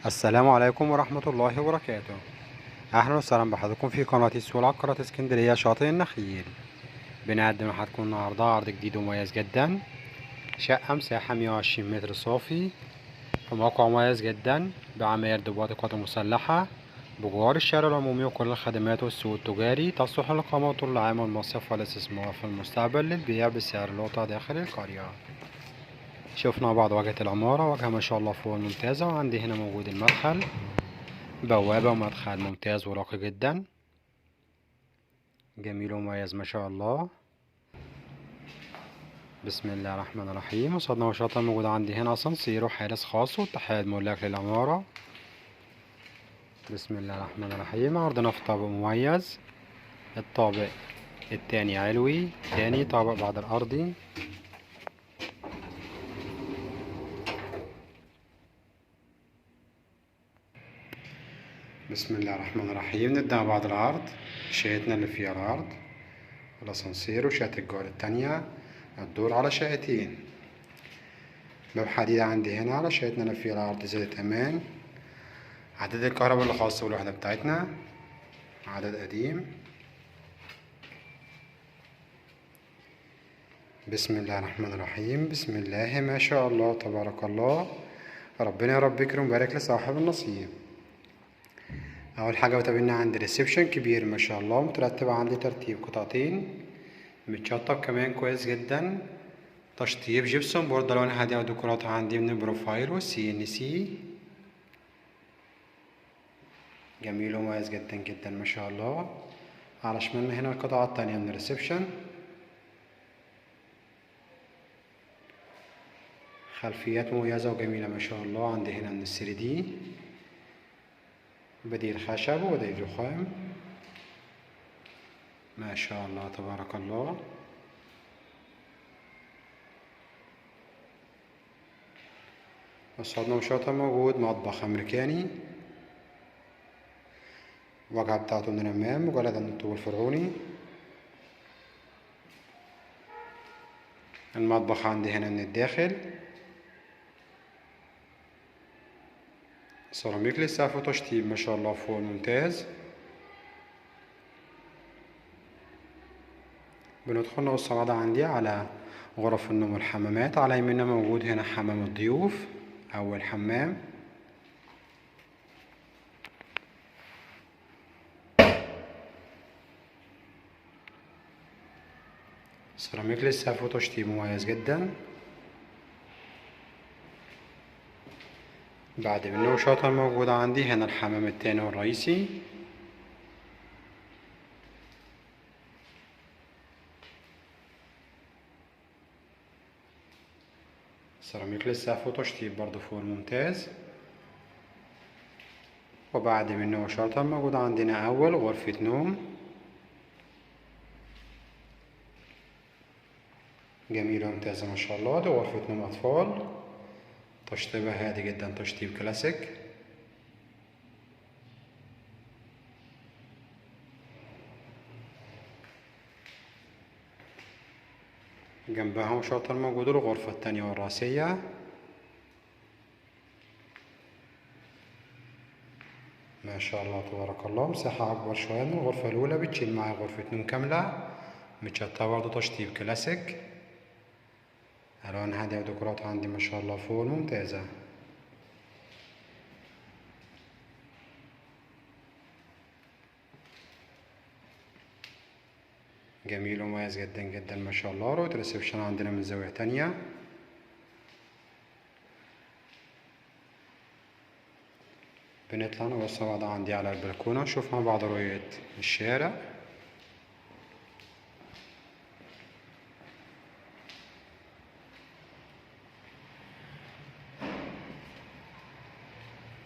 السلام عليكم ورحمة الله وبركاته. أهلا وسهلا بحضراتكم في قناة السوق العقارات اسكندرية شاطئ النخيل. بنقدم لحضراتكم النهاردة عرض جديد ومميز جدا، شقة مساحة 120 متر صافي في موقع مميز جدا بعماير ضباط القوات المسلحة بجوار الشارع العمومي وكل الخدمات والسوق التجاري. تصلح للإقامة طول العام والمصيف والاستثمار في المستقبل للبيع بسعر اللقطة داخل القرية. شفنا مع بعض واجهة العمارة، واجهة ما شاء الله فوق الممتازة، وعندي هنا موجود المدخل، بوابة ومدخل ممتاز وراقي جدا، جميل ومميز ما شاء الله. بسم الله الرحمن الرحيم. وصلنا وشاطئ موجود عندي هنا اسانسير وحارس خاص واتحاد ملاك للعمارة. بسم الله الرحمن الرحيم. عرضنا في طابق مميز، الطابق التاني علوي، تاني طابق بعد الأرضي. بسم الله الرحمن الرحيم. نبدأ مع بعض العرض. شقتنا اللي فيها العرض الأسانسير وشقة الجوار التانية، الدور على شقتين، باب حديد عندي هنا على شقتنا اللي فيها العرض، زيادة أمان، عدد الكهرباء اللي خاص بالوحدة بتاعتنا عدد قديم. بسم الله الرحمن الرحيم. بسم الله ما شاء الله تبارك الله. ربنا يا رب يكرم ويبارك لصاحب النصيب. اول حاجه بتقابلنا عندي ريسبشن كبير ما شاء الله، مترتب عندي ترتيب قطعتين، متشطب كمان كويس جدا، تشطيب جبسون بورد لون هادي وديكورات عندي من البروفايل والسي ان سي، جميل ومميز جدا جدا ما شاء الله. على شمالنا هنا القطعه التانية من الريسبشن، خلفيات مميزة وجميلة ما شاء الله. عندي هنا من 3D، بديل خشب وبديل رخام ما شاء الله تبارك الله. الصالون وشاطئ موجود، مطبخ أمريكاني، الواجهة بتاعته من الأمام مجردة من الطوب الفرعوني. المطبخ عندي هنا من الداخل، سيراميك للسقف وتشطيب ما شاء الله فوق ممتاز. بندخل نوصل عندي على غرف النوم والحمامات. على يميننا موجود هنا حمام الضيوف، أول حمام، سيراميك للسقف وتشطيب مميز جدا. بعد منه شاطئ موجود عندي هنا الحمام التاني والرئيسي، سيراميك للسقف وتشطيب برضه فوق ممتاز. وبعد منه شاطئ موجود عندنا أول غرفة نوم، جميلة وممتازة ما شاء الله. دي غرفة نوم أطفال، تشطيبها هادي جدا، تشطيب كلاسيك. جنبها شاطئ موجود الغرفة التانية والرئيسية، ما شاء الله تبارك الله. مساحة أكبر شوية من الغرفة الأولى، بتشيل معايا غرفة نوم كاملة، متشطبة برضه تشطيب كلاسيك، ألوان هادية وديكورات عندي ما شاء الله فوق ممتازة. جميل ومميز جدا جدا ما شاء الله. رؤية الريسبشن عندنا من زاوية تانية. بنطلع نبص مع بعض عندي على البلكونة، نشوف مع بعض رؤية الشارع.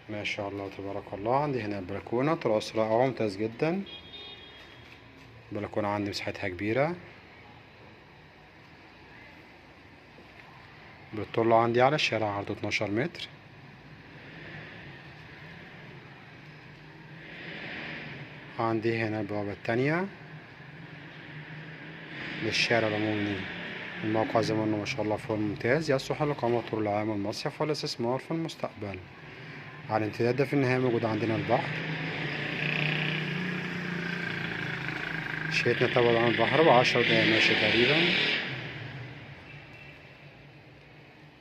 ما شاء الله تبارك الله. عندي هنا البلكونة تراس رائع وممتاز جدا. البلكونة عندي مساحتها كبيرة، بتطل عندي على الشارع، عرضه 12 متر. عندي هنا البوابة التانية للشارع العمومي. الموقع زي ما قلنا ما شاء الله فوق ممتاز، يصلح للإقامة طول العام والمصيف والاستثمار في المستقبل. على الامتداد ده في النهاية موجود عندنا البحر. شقتنا تبعد عن البحر ب10 دقايق مشي تقريبا.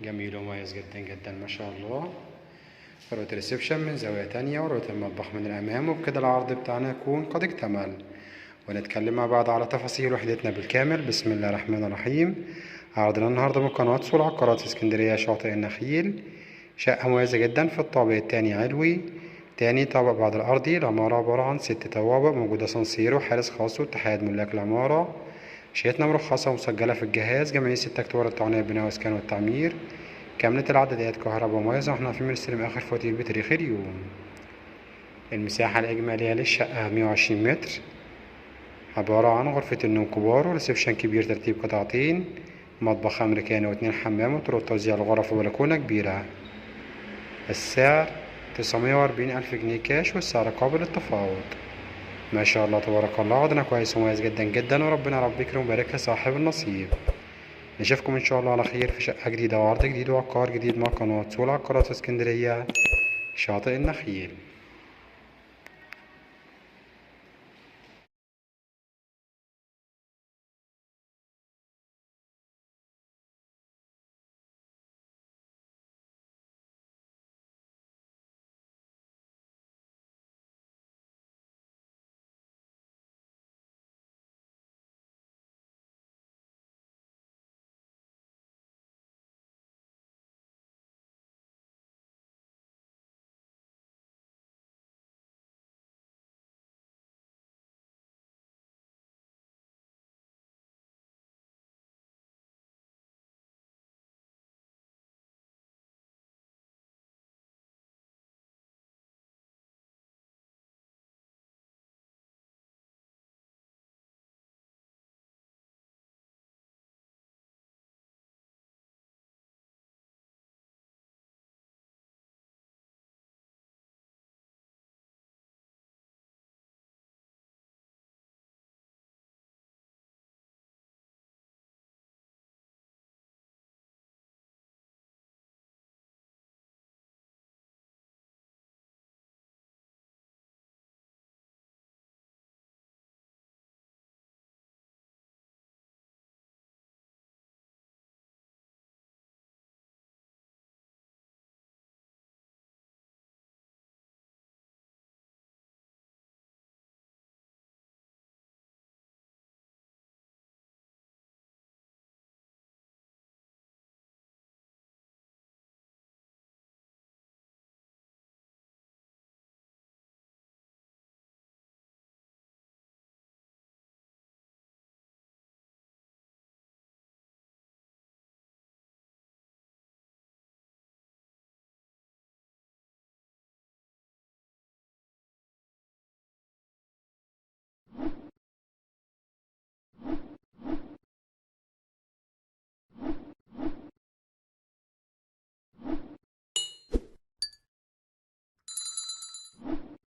جميل ومميز جدا جدا ما شاء الله. رؤية الريسبشن من زاوية تانية ورؤية المطبخ من الأمام، وبكده العرض بتاعنا يكون قد اكتمل. ونتكلم مع بعض على تفاصيل وحدتنا بالكامل. بسم الله الرحمن الرحيم. عرضنا النهاردة من قناة سوق العقارات اسكندرية شاطئ النخيل. شقة مميزة جدا في الطابق التاني علوي، تاني طابق بعد الأرضي. العمارة عبارة عن 6 طوابق، موجود أسانسير وحارس خاص واتحاد ملاك العمارة. شقتنا مرخصة ومسجلة في الجهاز، جمعية 6 أكتوبر التعاونية بالبناء والإسكان والتعمير. كاملة العدادات، كهرباء مميزة، واحنا عارفين بنستلم آخر فواتير بتاريخ اليوم. المساحة الإجمالية للشقة 120 متر، عبارة عن غرفة النوم كبار وريسبشن كبير ترتيب قطعتين، مطبخ أمريكاني و2 حمام وطرق توزيع الغرف وبلكونة كبيرة. السعر 940 ألف جنيه كاش، والسعر قابل للتفاوض. ما شاء الله تبارك الله، عرضنا كويس ومميز جدا جدا، وربنا رب يكرم ويبارك لصاحب النصيب. نشوفكم إن شاء الله على خير في شقة جديدة وعرض جديد وعقار جديد مع قناة سوق العقارات اسكندرية شاطئ النخيل.